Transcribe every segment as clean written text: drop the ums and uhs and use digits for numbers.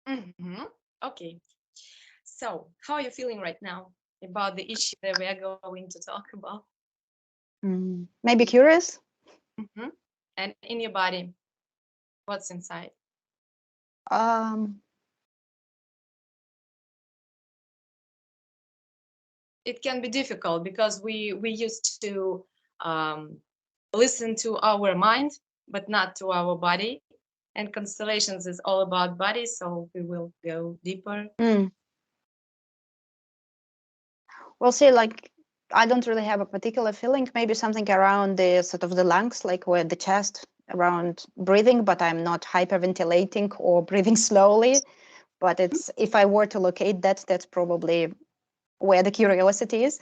Hmm. Okay. So, how are you feeling right now about the issue that we are going to talk about? Maybe curious. Hmm. And in your body, what's inside? Um, It can be difficult because we used to um, listen to our mind, but not to our body. And constellations is all about body, so we will go deeper. mm, we'll see. Like, I don't really have a particular feeling. Maybe something around the sort of the lungs, like where the chest, around breathing, but I'm not hyperventilating or breathing slowly. But it's if I were to locate that, that's probably where the curiosity is.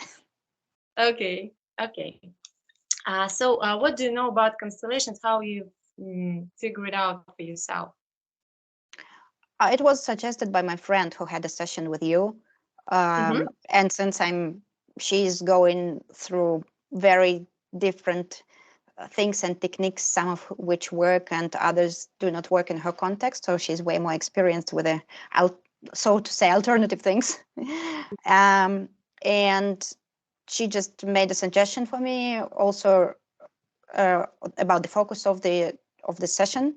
Okay, okay. So, what do you know about constellations? How you figure it out for yourself? It was suggested by my friend who had a session with you. Mm-hmm. And since she's going through very different things and techniques, some of which work and others do not work in her context. So she's way more experienced with the, out, so to say, alternative things. um, and she just made a suggestion for me also uh, about the focus of the session.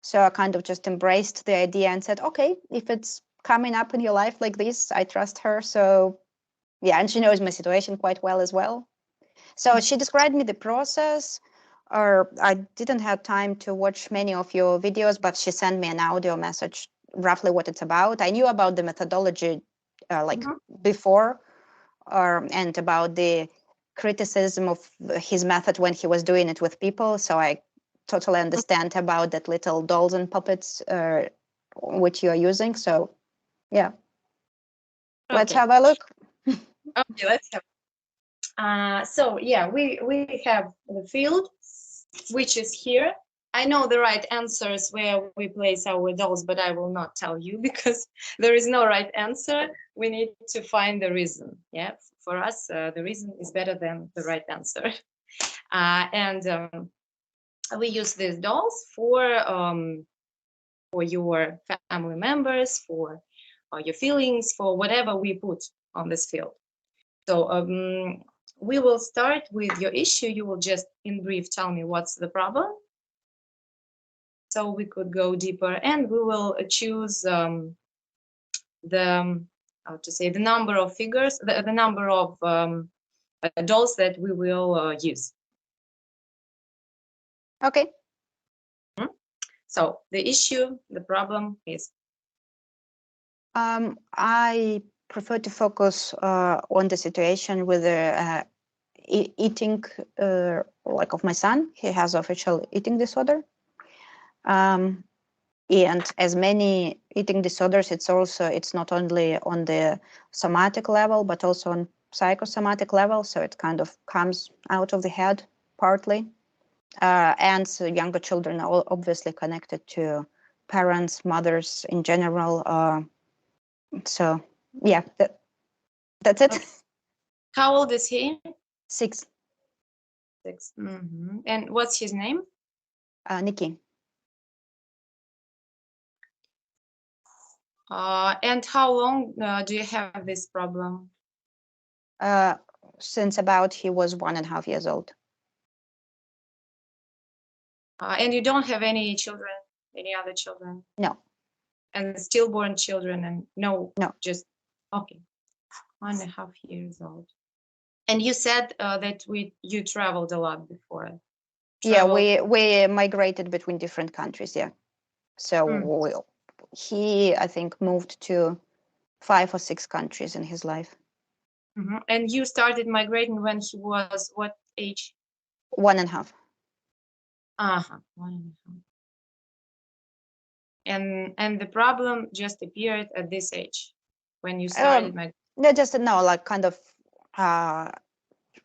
So I kind of just embraced the idea and said, okay, if it's coming up in your life like this, I trust her. So yeah, and she knows my situation quite well as well. So she described me the process. Or I didn't have time to watch many of your videos, but she sent me an audio message, roughly what it's about. I knew about the methodology like Mm-hmm. before, and about the criticism of his method when he was doing it with people. So I totally understand about that little dolls and puppets which you are using. So yeah, let's Okay. have a look. Okay, let's have. So yeah, we have the field, which is here. I know the right answers where we place our dolls, but I will not tell you because there is no right answer. We need to find the reason. Yeah, for us, the reason is better than the right answer. And we use these dolls for your family members, for your feelings, for whatever we put on this field. So we will start with your issue. You will just in brief tell me what's the problem, so we could go deeper, and we will choose the how to say the number of figures, the number of dolls that we will use. Okay. Mhm. So the issue, the problem is. I prefer to focus on the situation with the eating, like of my son. He has official eating disorder. Um, and as many eating disorders, it's not only on the somatic level, but also on psychosomatic level. So it kind of comes out of the head partly. And so younger children are obviously connected to parents, mothers in general. So yeah, that's it. Okay. How old is he? 6. 6. And what's his name? Nikki. And how long do you have this problem? Uh, since about he was 1.5 years old. And you don't have any children, any other children, No, and stillborn children, and no, no. just okay, 1.5 years old. And you said that you traveled a lot before. Yeah, Traveled. we migrated between different countries. Yeah, so Mm. he I think moved to 5 or 6 countries in his life. And you started migrating when he was what age? 1.5. Uh-huh, 1.5. And the problem just appeared at this age when you started migrating. No, just no, like kind of. Uh,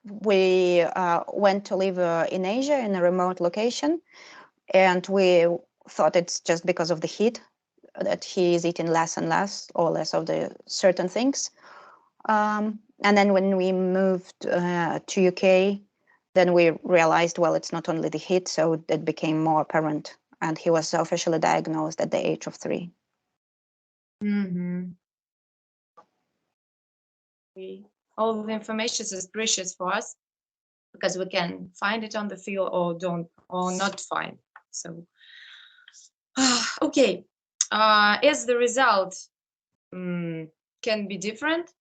we went to live in Asia in a remote location, and we thought it's just because of the heat that he is eating less and less or less of the certain things. And then when we moved to UK, then we realized, well, it's not only the heat, so it became more apparent. And he was officially diagnosed at the age of 3. Mm-hmm. All the information is precious for us because we can find it on the field or not find. So, okay, as the result can be different,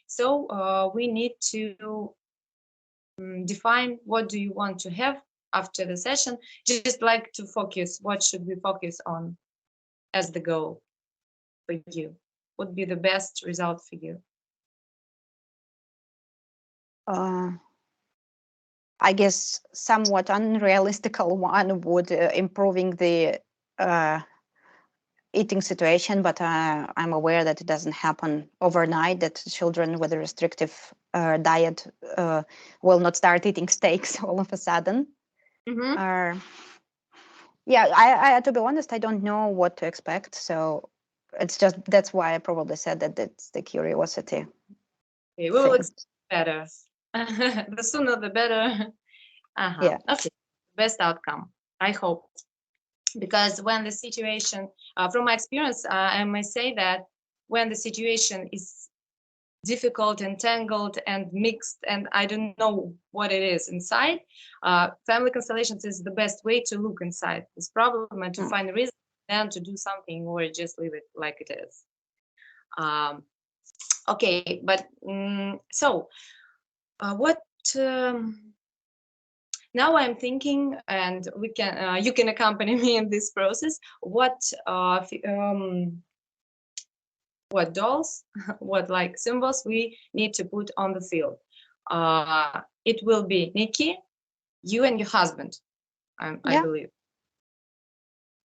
so we need to define what do you want to have after the session. Just like to focus, what should we focus on as the goal for you? Would be the best result for you? I guess somewhat unrealistical one would improving the eating situation, but I'm aware that it doesn't happen overnight, that children with a restrictive diet will not start eating steaks all of a sudden. Mm-hmm. Yeah, I to be honest, I don't know what to expect. So it's just, that's why I probably said that it's the curiosity. Okay, we will thing. expect better. The sooner the better. Yeah. Okay, best outcome, I hope. Because when the situation, from my experience, I may say that when the situation is difficult, entangled, and mixed, and I don't know what it is inside, family constellations is the best way to look inside this problem and to find a reason, then to do something or just leave it like it is. Okay, but so what now I'm thinking, and we can you can accompany me in this process. What dolls, what like symbols we need to put on the field? It will be Nikki, you and your husband, I believe,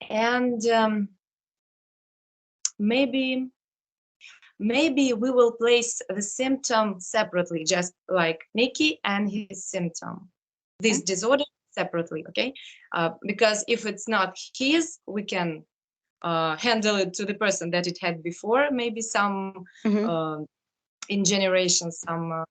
and maybe we will place the symptom separately, just like Nikki and his symptom. This disorder separately, okay? Because if it's not his, we can handle it to the person that it had before, maybe some in generations, some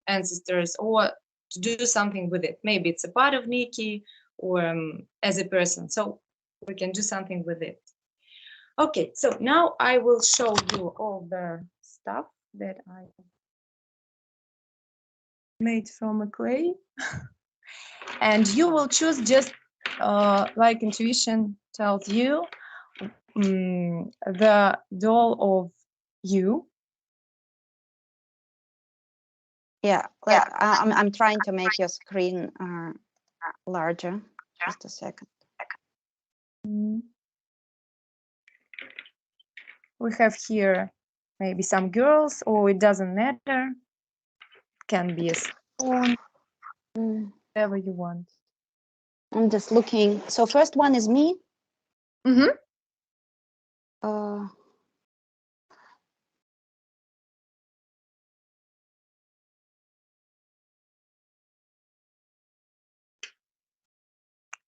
ancestors, or to do something with it. Maybe it's a part of Nikki or as a person. So we can do something with it. Okay, so now I will show you all the stuff that I made from a clay. And you will choose just like intuition tells you, the doll of you. Yeah, I'm trying to make your screen larger. Just a second. We have here maybe some girls, or it doesn't matter. It can be a stone, whatever you want. I'm just looking. So first one is me. Mm-hmm.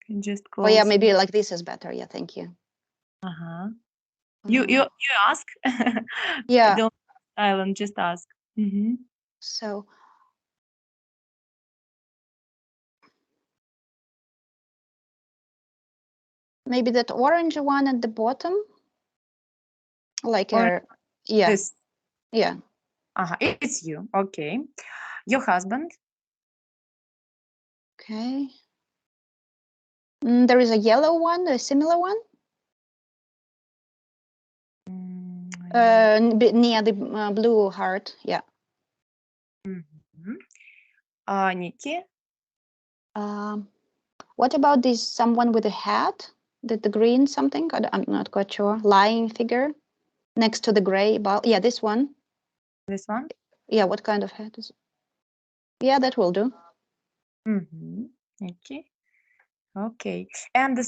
Can just close. Oh yeah, maybe like this is better. Yeah, thank you. You ask. Yeah. Don't silent. Just ask. So maybe that orange one at the bottom, like yeah. This. Yeah. It's you. Okay. Your husband. Okay. There is a yellow one, a similar one. Near the blue heart. Yeah. Nikki. What about this someone with a hat? The green something? I'm not quite sure. Lying figure next to the gray ball. Yeah, this one. This one? Yeah, what kind of hat is it? Yeah, that will do. Okay. And the